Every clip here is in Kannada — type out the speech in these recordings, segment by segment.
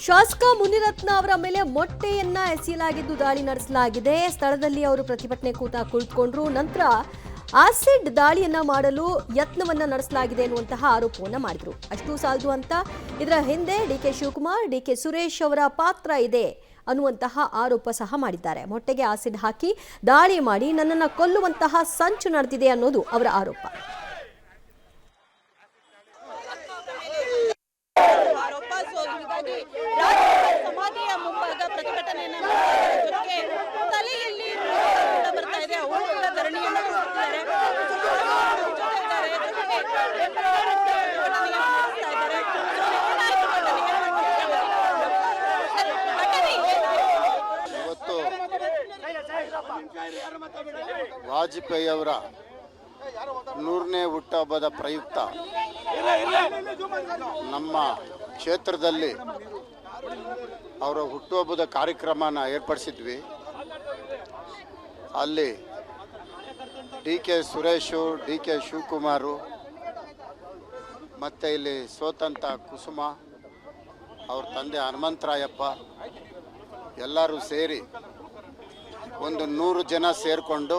ಶಾಸಕ ಮುನಿರತ್ನ ಅವರ ಮೇಲೆ ಮೊಟ್ಟೆಯನ್ನ ಎಸೆಯಲಾಗಿದ್ದು ದಾಳಿ ನಡೆಸಲಾಗಿದೆ. ಸ್ಥಳದಲ್ಲಿ ಅವರು ಪ್ರತಿಭಟನೆ ಕುಳಿತುಕೊಂಡ್ರು. ನಂತರ ಆಸಿಡ್ ದಾಳಿಯನ್ನ ಮಾಡಲು ಯತ್ನವನ್ನ ನಡೆಸಲಾಗಿದೆ ಎನ್ನುವಂತಹ ಆರೋಪವನ್ನ ಮಾಡಿದ್ರು. ಅಷ್ಟು ಸಾಲದು ಅಂತ ಇದರ ಹಿಂದೆ ಡಿಕೆ ಶಿವಕುಮಾರ್, ಡಿಕೆ ಸುರೇಶ್ ಅವರ ಪಾತ್ರ ಇದೆ ಅನ್ನುವಂತಹ ಆರೋಪ ಸಹ ಮಾಡಿದ್ದಾರೆ. ಮೊಟ್ಟೆಗೆ ಆಸಿಡ್ ಹಾಕಿ ದಾಳಿ ಮಾಡಿ ನನ್ನನ್ನು ಕೊಲ್ಲುವಂತಹ ಸಂಚು ನಡೆದಿದೆ ಅನ್ನೋದು ಅವರ ಆರೋಪ. ಸಮಾಧಿಯ ಮುಂಭಾಗ ಪ್ರತಿಭಟನೆಯನ್ನು ಜೊತೆಗೆ ತಲೆಯಲ್ಲಿ ಬರ್ತಾ ಇದೆ. ಅವರು ಕೂಡ ಧರಣಿಯನ್ನು ಕೊಡ್ತಿದ್ದಾರೆ. ಇವತ್ತು ವಾಜಪೇಯಿ ಅವರ 100ನೇ ಹುಟ್ಟುಹಬ್ಬದ ಪ್ರಯುಕ್ತ ನಮ್ಮ ಕ್ಷೇತ್ರದಲ್ಲಿ ಅವರ ಹುಟ್ಟುಹಬ್ಬದ ಕಾರ್ಯಕ್ರಮನ ಏರ್ಪಡಿಸಿದ್ವಿ. ಅಲ್ಲಿ ಡಿಕೆ ಸುರೇಶು, ಡಿಕೆ ಶಿವಕುಮಾರು ಮತ್ತು ಇಲ್ಲಿ ಸೋತಂತ ಕುಸುಮ, ಅವ್ರ ತಂದೆ ಹನುಮಂತರಾಯಪ್ಪ ಎಲ್ಲರೂ ಸೇರಿ ಒಂದು 100 ಜನ ಸೇರಿಕೊಂಡು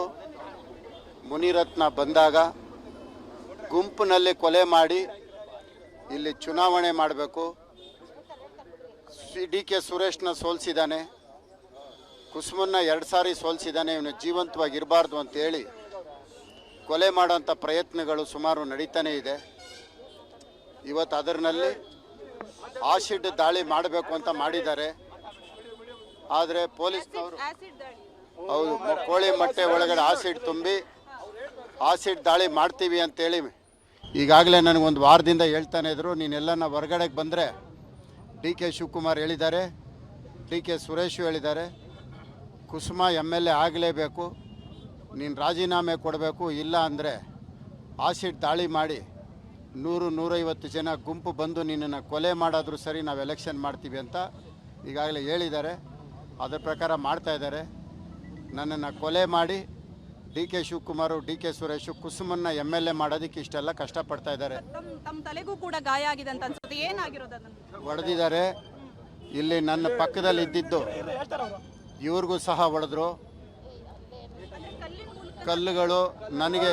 ಮುನಿರತ್ನ ಬಂದಾಗ ಗುಂಪಿನಲ್ಲಿ ಕೊಲೆ ಮಾಡಿ ಇಲ್ಲಿ ಚುನಾವಣೆ ಮಾಡಬೇಕು, ಡಿ ಕೆ ಸುರೇಶ್ನ ಸೋಲಿಸಿದ್ದಾನೆ, ಕುಸುಮನ್ನ 2 ಸಾರಿ ಸೋಲಿಸಿದ್ದಾನೆ, ಇವನು ಜೀವಂತವಾಗಿರಬಾರ್ದು ಅಂತೇಳಿ ಕೊಲೆ ಮಾಡೋಂಥ ಪ್ರಯತ್ನಗಳು ಸುಮಾರು ನಡೀತಾನೆ ಇದೆ. ಇವತ್ತು ಅದರಲ್ಲಿ ಆಸಿಡ್ ದಾಳಿ ಮಾಡಬೇಕು ಅಂತ ಮಾಡಿದ್ದಾರೆ. ಆದರೆ ಪೊಲೀಸ್ನವರು ಹೌದು, ಕೋಳಿ ಮೊಟ್ಟೆ ಒಳಗಡೆ ಆಸಿಡ್ ತುಂಬಿ ಆಸಿಡ್ ದಾಳಿ ಮಾಡ್ತೀವಿ ಅಂತೇಳಿ ಈಗಾಗಲೇ ನನಗೊಂದು ವಾರದಿಂದ ಹೇಳ್ತಾನೆ ಇದ್ರು. ನೀನೆಲ್ಲನ ಹೊರಗಡೆಗೆ ಬಂದರೆ ಡಿ ಕೆ ಶಿವಕುಮಾರ್ ಹೇಳಿದ್ದಾರೆ, ಡಿ ಕೆ ಸುರೇಶು ಹೇಳಿದ್ದಾರೆ, ಕುಸುಮ MLA ಆಗಲೇಬೇಕು, ನೀನು ರಾಜೀನಾಮೆ ಕೊಡಬೇಕು, ಇಲ್ಲ ಅಂದರೆ ಆಸಿಡ್ ದಾಳಿ ಮಾಡಿ 100-150 ಜನ ಗುಂಪು ಬಂದು ನಿನ್ನನ್ನು ಕೊಲೆ ಮಾಡೋದ್ರೂ ಸರಿ, ನಾವು ಎಲೆಕ್ಷನ್ ಮಾಡ್ತೀವಿ ಅಂತ ಈಗಾಗಲೇ ಹೇಳಿದ್ದಾರೆ. ಅದರ ಪ್ರಕಾರ ಮಾಡ್ತಾ ಇದ್ದಾರೆ. ನನ್ನನ್ನು ಕೊಲೆ ಮಾಡಿ D K Shivakumar, D K Suresh ಕುಸುಮನ್ನ MLA ಮಾಡೋದಕ್ಕೆ ಇಷ್ಟೆಲ್ಲ ಕಷ್ಟಪಡ್ತಾ ಇದ್ದಾರೆ. ತಮ್ಮ ತಲೆಗೂ ಕೂಡ ಗಾಯ ಆಗಿದೆ ಅಂತ ಅನ್ಸುತ್ತೆ. ಏನಾಗಿರೋದು? ಹೊಡೆದಿದ್ದಾರೆ. ಇಲ್ಲಿ ನನ್ನ ಪಕ್ಕದಲ್ಲಿ ಇದ್ದಿದ್ದು ಇವ್ರಿಗೂ ಸಹ ಹೊಡೆದ್ರು. ಕಲ್ಲುಗಳು ನನಗೆ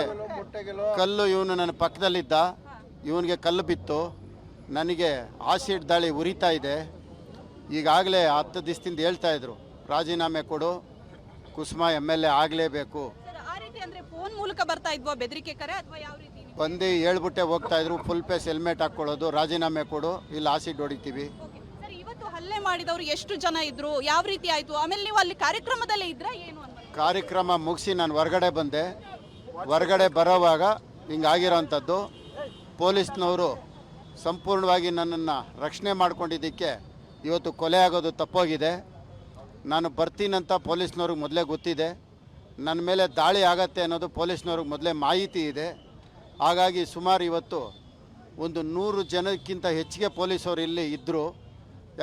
ಇವನು ನನ್ನ ಪಕ್ಕದಲ್ಲಿದ್ದ, ಇವನಿಗೆ ಕಲ್ಲು ಬಿತ್ತು. ನನಗೆ ಆಸಿಡ್ ದಾಳಿ ಉರಿತಾ ಇದೆ. ಈಗಾಗಲೇ 10 ದಿವಸದಿಂದ ಹೇಳ್ತಾ ಇದ್ರು, ರಾಜೀನಾಮೆ ಕೊಡು, ಕುಸುಮ MLA ಆಗಲೇಬೇಕು. ಫೋನ್ ಮೂಲಕ ಬರ್ತಾ ಇದ್ವಾ ಬೆದರಿಕೆ ಕರೆ ಅಥವಾ ಯಾವ ರೀತಿ? ಬಂದು ಹೇಳ್ಬಿಟ್ಟೆ ಹೋಗ್ತಾ ಇದ್ರು, ಫುಲ್ ಫೇಸ್ ಹೆಲ್ಮೆಟ್ ಹಾಕ್ಕೊಳ್ಳೋದು, ರಾಜೀನಾಮೆ ಕೊಡು ಇಲ್ಲ ಆಸಿಡ್ ಹೊಡಿತೀವಿ. ಸರ್, ಇವತ್ತು ಹಲ್ಲೆ ಮಾಡಿದವರು ಎಷ್ಟು ಜನ ಇದ್ರು, ಯಾವ ರೀತಿ ಆಯ್ತು? ಆಮೇಲೆ ನೀವು ಅಲ್ಲಿ ಕಾರ್ಯಕ್ರಮದಲ್ಲೇ ಇದ್ರಾ ಏನು? ಕಾರ್ಯಕ್ರಮ ಮುಗಿಸಿ ನಾನು ಹೊರಗಡೆ ಬಂದೆ. ಹೊರಗಡೆ ಬರೋವಾಗ ಹಿಂಗಾಗಿರೋವಂಥದ್ದು. ಪೊಲೀಸ್ನವರು ಸಂಪೂರ್ಣವಾಗಿ ನನ್ನನ್ನು ರಕ್ಷಣೆ ಮಾಡ್ಕೊಂಡಿದ್ದಕ್ಕೆ ಇವತ್ತು ಕೊಲೆ ಆಗೋದು ತಪ್ಪೋಗಿದೆ. ನಾನು ಬರ್ತೀನಂತ ಪೊಲೀಸ್ನವ್ರಿಗೆ ಮೊದಲೇ ಗೊತ್ತಿದೆ. ನನ್ನ ಮೇಲೆ ದಾಳಿ ಆಗತ್ತೆ ಅನ್ನೋದು ಪೊಲೀಸ್ನವ್ರಿಗೆ ಮೊದಲೇ ಮಾಹಿತಿ ಇದೆ. ಹಾಗಾಗಿ ಸುಮಾರು ಇವತ್ತು ಒಂದು 100 ಜನಕ್ಕಿಂತ ಹೆಚ್ಚಿಗೆ ಪೊಲೀಸವರು ಇಲ್ಲಿ ಇದ್ದರು.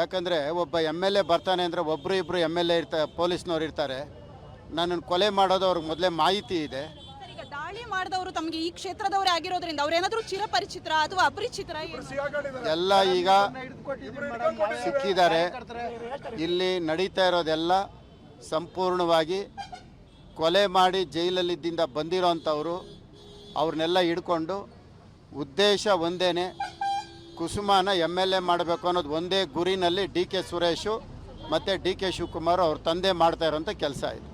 ಯಾಕಂದರೆ ಒಬ್ಬ MLA ಬರ್ತಾನೆ ಅಂದರೆ ಒಬ್ಬರು ಇಬ್ಬರು MLA ಪೊಲೀಸ್ನವ್ರು ಇರ್ತಾರೆ. ನನ್ನನ್ನು ಕೊಲೆ ಮಾಡೋದು ಅವ್ರಿಗೆ ಮೊದಲೇ ಮಾಹಿತಿ ಇದೆ. ಈಗ ದಾಳಿ ಮಾಡಿದವರು ತಮಗೆ ಈ ಕ್ಷೇತ್ರದವರೇ ಆಗಿರೋದ್ರಿಂದ ಅವ್ರೇನಾದರೂ ಚಿರಪರಿಚಿತರ ಅಥವಾ ಅಪರಿಚಿತರ? ಎಲ್ಲ ಈಗ ಸಿಕ್ಕಿದ್ದಾರೆ. ಇಲ್ಲಿ ನಡೀತಾ ಇರೋದೆಲ್ಲ ಸಂಪೂರ್ಣವಾಗಿ ಕೊಲೆ ಮಾಡಿ ಜೈಲಲ್ಲಿದ್ದಿಂದ ಬಂದಿರೋಂಥವ್ರು. ಅವ್ರನ್ನೆಲ್ಲ ಹಿಡ್ಕೊಂಡು ಉದ್ದೇಶ ಒಂದೇ, ಕುಸುಮನ MLA ಮಾಡಬೇಕು ಅನ್ನೋದು ಒಂದೇ ಗುರಿನಲ್ಲಿ ಡಿ ಕೆ ಸುರೇಶು ಮತ್ತು ಡಿ ಕೆ ಶಿವಕುಮಾರ್ ಅವ್ರ ತಂದೆ ಮಾಡ್ತಾ ಇರೋಂಥ ಕೆಲಸ ಇದೆ.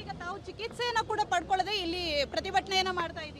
ಈಗ ತಾವು ಚಿಕಿತ್ಸೆಯನ್ನು ಕೂಡ ಪಡ್ಕೊಳ್ಳದೆ ಇಲ್ಲಿ ಪ್ರತಿಭಟನೆಯನ್ನು ಮಾಡ್ತಾ ಇದ್ದೀವಿ.